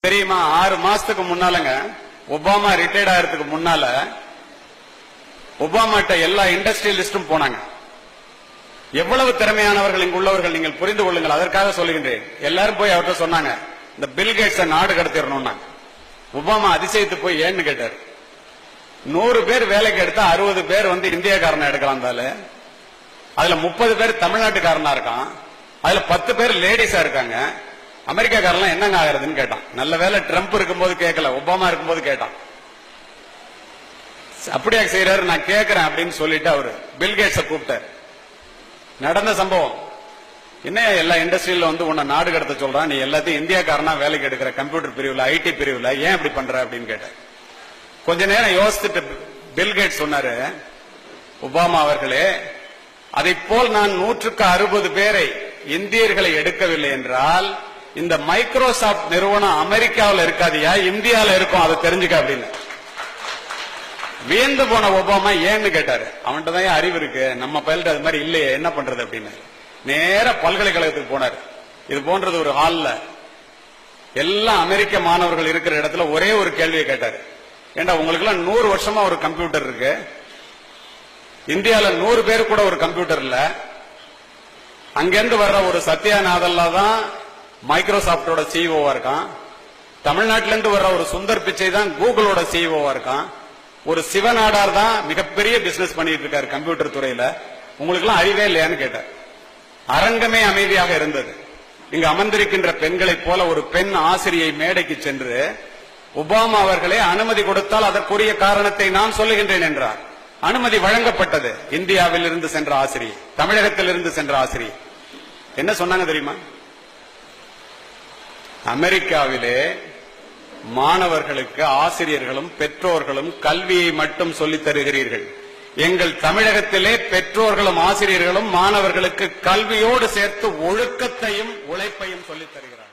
தெரியுமா? 6 மாசத்துக்கு முன்னாலங்க Obama retired ஆகிறதுக்கு முன்னால ஒபாமாட்ட எல்லா இண்டஸ்ட்ரியலிஸ்டும் போனாங்க. எவ்வளவு திறமையானவர்கள் இங்கு உள்ளவர்கள் நீங்கள் புரிந்து கொள்ளுங்கள். அதற்காக சொல்லுகின்றேன். எல்லாரும் போய் அவர்கிட்ட சொன்னாங்க, இந்த பில்கேட்ஸை நாடு கடத்திடணும். ஒபாமா அதிசயத்து போய் ஏன்னு கேட்டார். 100 பேர் வேலைக்கு எடுத்தா 60 பேர் இந்தியாக்காரனை எடுக்கலாம். அதுல 30 பேர் தமிழ்நாட்டுக்காரனா இருக்கான். அதுல 10 பேர் லேடிஸா இருக்காங்க. அமெரிக்காக்காரெல்லாம் என்னங்க ஆகுறதுன்னு கேட்டான். நல்ல வேலை ட்ரம்ப் இருக்கும்போது கேட்கல, ஒபாமா இருக்கும்போது கேட்டான். அப்படியா செய்யறாரு, நான் கேட்கிறேன் அப்படின்னு சொல்லிட்டு அவரு பில்கேட்ஸை கூப்பிட்டார். நடந்த சம்பவம் என்ன, எல்லா இண்டஸ்ட்ரியில உன்னை நாடு கடத்த சொல்றான், நீ எல்லாத்தையும் இந்தியாக்காரனா வேலைக்கு எடுக்கிற, கம்ப்யூட்டர் பிரிவுல ஐடி பிரிவுல, ஏன் இப்படி பண்ற அப்படின்னு கேட்டார். கொஞ்ச நேரம் யோசிச்சுட்டு பில்கேட்ஸ் சொன்னாரு, ஒபாமா அவர்களே, அதை போல் நான் 160 பேரை இந்தியர்களை எடுக்கவில்லை என்றால் இந்த மைக்ரோசாப்ட் நிறுவனம் அமெரிக்காவில் இருக்காதியா, இந்தியாவில் இருக்கும், அதை தெரிஞ்சுக்க அப்படின்னு. வியந்து போன ஒபாமா ஏன்னு கேட்டாரு. அவன்கிட்ட தான் அறிவு இருக்கு, நம்ம பயில்ட்டு அது மாதிரி இல்லையே, என்ன பண்றது அப்படின்னு. நேர பல்கலைக்கழகத்துக்கு போனார். இது போன்றது ஒரு ஹால்ல எல்லாம் அமெரிக்க மாணவர்கள் இருக்கிற இடத்துல ஒரே ஒரு கேள்வியை கேட்டாரு. ஏண்டா உங்களுக்கு எல்லாம் 100 வருஷமா ஒரு கம்ப்யூட்டர் இருக்கு, இந்தியால 100 பேர் கூட ஒரு கம்ப்யூட்டர் இல்ல. அங்கிருந்து வர்ற ஒரு சத்யாநாதல்லா தான் மைக்ரோசாப்டோட சிஇஓவா இருக்கான். தமிழ்நாட்டில இருந்து வர்ற ஒரு சுந்தர் பிச்சை தான் கூகுளோட சிஇஓவா இருக்கான். ஒரு சிவநாடார் தான் மிகப்பெரிய பிசினஸ் பண்ணிட்டு இருக்காரு கம்ப்யூட்டர் துறையில. உங்களுக்கு எல்லாம் அறிவே இல்லையான்னு கேட்டார். அரங்கமே அமைதியாக இருந்தது. இங்கு அமர்ந்திருக்கின்ற பெண்களைப் போல ஒரு பெண் ஆசிரியை மேடைக்கு சென்று, ஒபாமா அவர்களே அனுமதி கொடுத்தால் அதற்குரிய காரணத்தை நான் சொல்லுகின்றேன் என்றார். அனுமதி வழங்கப்பட்டது. இந்தியாவில் இருந்து சென்ற ஆசிரியை, தமிழகத்தில் இருந்து சென்ற ஆசிரியை என்ன சொன்னாங்க தெரியுமா? அமெரிக்காவிலே மாணவர்களுக்கு ஆசிரியர்களும் பெற்றோர்களும் கல்வியை மட்டும் சொல்லித் தருகிறீர்கள், எங்கள் தமிழகத்திலே பெற்றோர்களும் ஆசிரியர்களும் மாணவர்களுக்கு கல்வியோடு சேர்த்து ஒழுக்கத்தையும் உழைப்பையும் சொல்லித் தருகிறார்கள்.